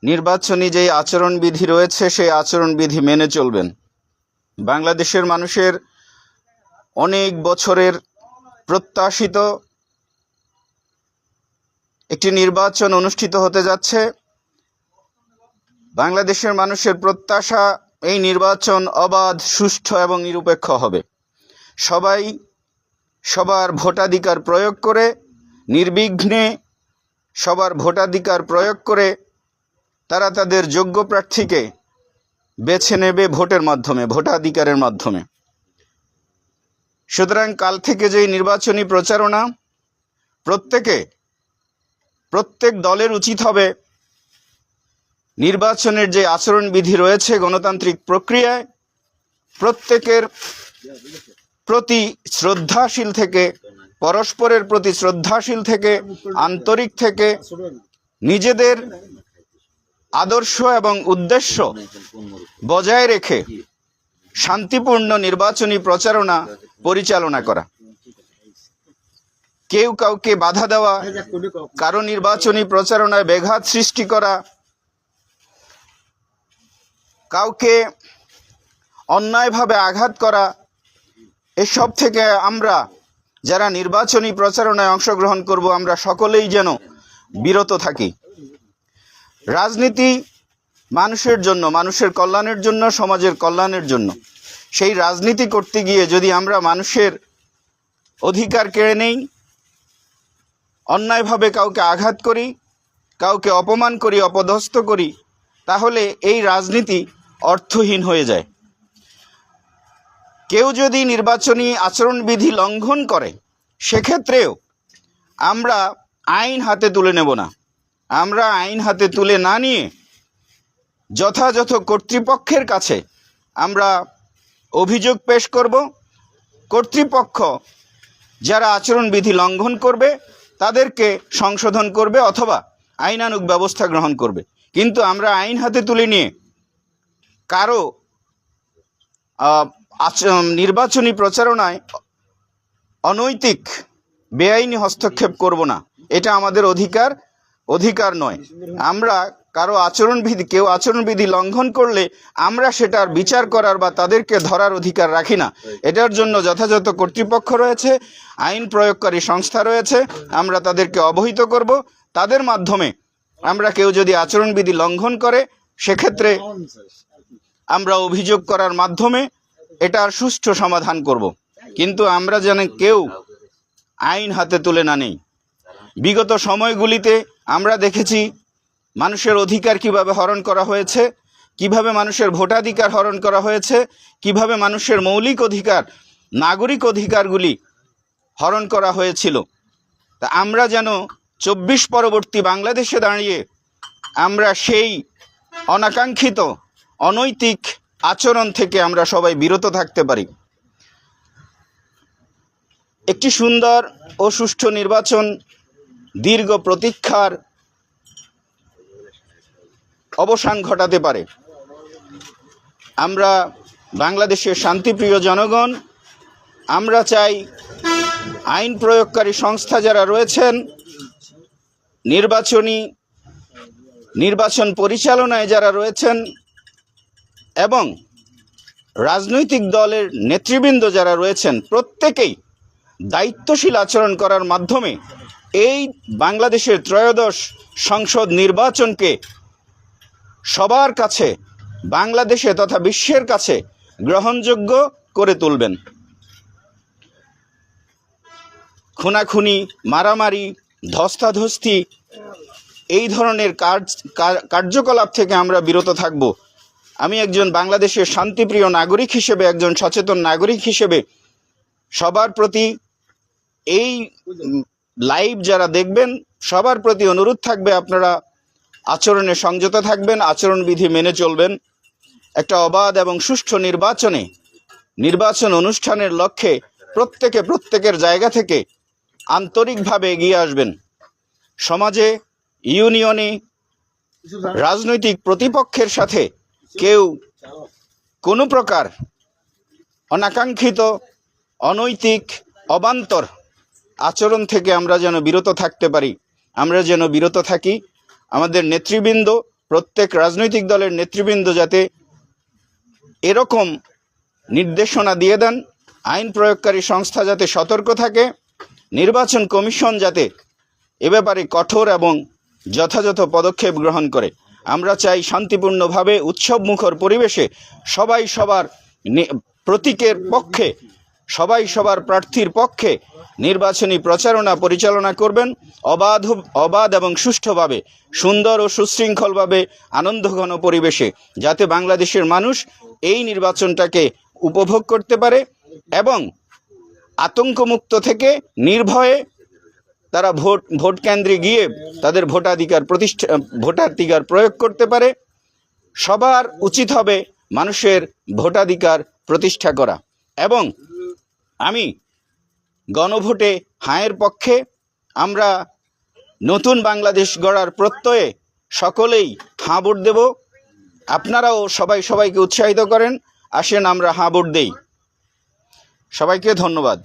নির্বাচনী যে আচরণবিধি রয়েছে সেই আচরণবিধি মেনে চলবেন। বাংলাদেশের মানুষের অনেক বছরের প্রত্যাশিত একটি নির্বাচন অনুষ্ঠিত হতে যাচ্ছে। বাংলাদেশের মানুষের প্রত্যাশা এই নির্বাচন অবাধ, সুষ্ঠু এবং নিরপেক্ষ হবে। সবাই সবার ভোটাধিকার প্রয়োগ করে, নির্বিঘ্নে সবার ভোটাধিকার প্রয়োগ করে তারা তাদের যোগ্য প্রার্থীকে বেছে নেবে ভোটের মাধ্যমে, ভোটাধিকারের মাধ্যমে। সুতরাং কাল থেকে যেই নির্বাচনী প্রচারণা, প্রত্যেক দলের উচিত হবে নির্বাচনের যে আচরণবিধি রয়েছে গণতান্ত্রিক প্রক্রিয়ায় প্রত্যেকের প্রতি শ্রদ্ধাশীল থেকে, পরস্পরের প্রতি শ্রদ্ধাশীল থেকে, আন্তরিক থেকে, নিজেদের আদর্শ এবং উদ্দেশ্য বজায় রেখে শান্তিপূর্ণ নির্বাচনী প্রচারণা পরিচালনা করা। কেউ কাউকে বাধা দেওয়া, কারো নির্বাচনী প্রচারণায় ব্যাঘাত সৃষ্টি করা, কাউকে অন্যায়ভাবে আঘাত করা, এসব থেকে আমরা যারা নির্বাচনী প্রচারণায় অংশগ্রহণ করব আমরা সকলেই যেন বিরত থাকি। রাজনীতি মানুষের জন্য, মানুষের কল্যাণের জন্য, সমাজের কল্যাণের জন্য। সেই রাজনীতি করতে গিয়ে যদি আমরা মানুষের অধিকার কেড়ে নেই, অন্যায়ভাবে কাউকে আঘাত করি, কাউকে অপমান করি, অপদস্থ করি, তাহলে এই রাজনীতি অর্থহীন হয়ে যায়। কেউ যদি নির্বাচনী আচরণবিধি লঙ্ঘন করে সেক্ষেত্রেও আমরা আইন হাতে তুলে নেব না। আমরা আইন হাতে তুলে না নিয়ে যথাযথ কর্তৃপক্ষের কাছে আমরা অভিযোগ পেশ করব। কর্তৃপক্ষ যারা আচরণবিধি লঙ্ঘন করবে তাদেরকে সংশোধন করবে অথবা আইনানুগ ব্যবস্থা গ্রহণ করবে। কিন্তু আমরা আইন হাতে তুলে নিয়ে কারো নির্বাচনী প্রচারণায় অনৈতিক বেআইনি হস্তক্ষেপ করব না। এটা আমাদের অধিকার নয়। আমরা কারো কেউ আচরণবিধি লঙ্ঘন করলে আমরা সেটার বিচার করার বা তাদেরকে ধরার অধিকার রাখি না। এটার জন্য যথাযথ কর্তৃপক্ষ রয়েছে, আইন প্রয়োগকারী সংস্থা রয়েছে, আমরা তাদেরকে অবহিত করব। তাদের মাধ্যমে আমরা কেউ যদি আচরণবিধি লঙ্ঘন করে সেক্ষেত্রে আমরা অভিযোগ করার মাধ্যমে এটার সুষ্ঠু সমাধান করব। কিন্তু আমরা যেন কেউ আইন হাতে তুলে না নেই। বিগত সময়গুলিতে আমরা দেখেছি মানুষের অধিকার কিভাবে হরণ করা হয়েছে, কিভাবে মানুষের ভোটাধিকার হরণ করা হয়েছে, কিভাবে মানুষের মৌলিক অধিকার, নাগরিক অধিকারগুলি হরণ করা হয়েছিল। তা আমরা যেন ২৪ পরবর্তী বাংলাদেশে দাঁড়িয়ে আমরা সেই অনাকাঙ্ক্ষিত অনৈতিক আচরণ থেকে আমরা সবাই বিরত থাকতে পারি। একটি সুন্দর ও সুষ্ঠু নির্বাচন দীর্ঘ প্রতীক্ষার অবসান ঘটাতে পারে। আমরা বাংলাদেশের শান্তিপ্রিয় জনগণ, আমরা চাই আইন প্রয়োগকারী সংস্থা যারা রয়েছেন, নির্বাচন পরিচালনায় যারা রয়েছেন এবং রাজনৈতিক দলের নেতৃবৃন্দ যারা রয়েছেন প্রত্যেকেই দায়িত্বশীল আচরণ করার মাধ্যমে এই বাংলাদেশের ত্রয়োদশ সংসদ নির্বাচনকে সবার কাছে, বাংলাদেশে তথা বিশ্বের কাছে গ্রহণযোগ্য করে তুলবেন। খুনাখুনি, মারামারি, ধস্তাধস্তি এই ধরনের কার্যকলাপ থেকে আমরা বিরত থাকব। আমি একজন বাংলাদেশের শান্তিপ্রিয় নাগরিক হিসেবে, একজন সচেতন নাগরিক হিসেবে সবার প্রতি, এই লাইভ যারা দেখবেন সবার প্রতি অনুরোধ থাকবে আপনারা আচরণে সংযত থাকবেন, আচরণবিধি মেনে চলবেন। একটা অবাধ এবং সুষ্ঠু নির্বাচন অনুষ্ঠানের লক্ষ্যে প্রত্যেকের জায়গা থেকে আন্তরিকভাবে এগিয়ে আসবেন। সমাজে, ইউনিয়নে, রাজনৈতিক প্রতিপক্ষের সাথে কেউ কোনো প্রকার অনাকাঙ্ক্ষিত অনৈতিক অবান্তর আচরণ থেকে আমরা যেন বিরত থাকতে পারি। আমরা যেন বিরত থাকি। আমাদের নেতৃবৃন্দ প্রত্যেক রাজনৈতিক দলের নেতৃবৃন্দ যাতে এরকম নির্দেশনা দিয়ে দেন, আইন প্রয়োগকারী সংস্থা যাতে সতর্ক থাকে, নির্বাচন কমিশন যাতে এ ব্যাপারে কঠোর এবং যথাযথ পদক্ষেপ গ্রহণ করে। আমরা চাই শান্তিপূর্ণভাবে উৎসবমুখর পরিবেশে সবাই সবার প্রতীকের পক্ষে, সবাই সবার প্রার্থীর পক্ষে নির্বাচনী প্রচারণা পরিচালনা করবেন অবাধ এবং সুষ্ঠুভাবে, সুন্দর ও সুশৃঙ্খলভাবে, আনন্দঘন পরিবেশে, যাতে বাংলাদেশের মানুষ এই নির্বাচনটাকে উপভোগ করতে পারে এবং আতঙ্কমুক্ত থেকে নির্ভয়ে তারা ভোট কেন্দ্রে গিয়ে তাদের ভোটাধিকার প্রয়োগ করতে পারে। সবার উচিত হবে মানুষের ভোটাধিকার প্রতিষ্ঠা করা। এবং আমি গণভোটে হাঁয়ের পক্ষে। আমরা নতুন বাংলাদেশ গড়ার প্রত্যয়ে সকলেই হাঁ ভোট দেব। আপনারাও সবাইকে উৎসাহিত করেন, আসেন আমরা হাঁ ভোট দেই। সবাইকে ধন্যবাদ।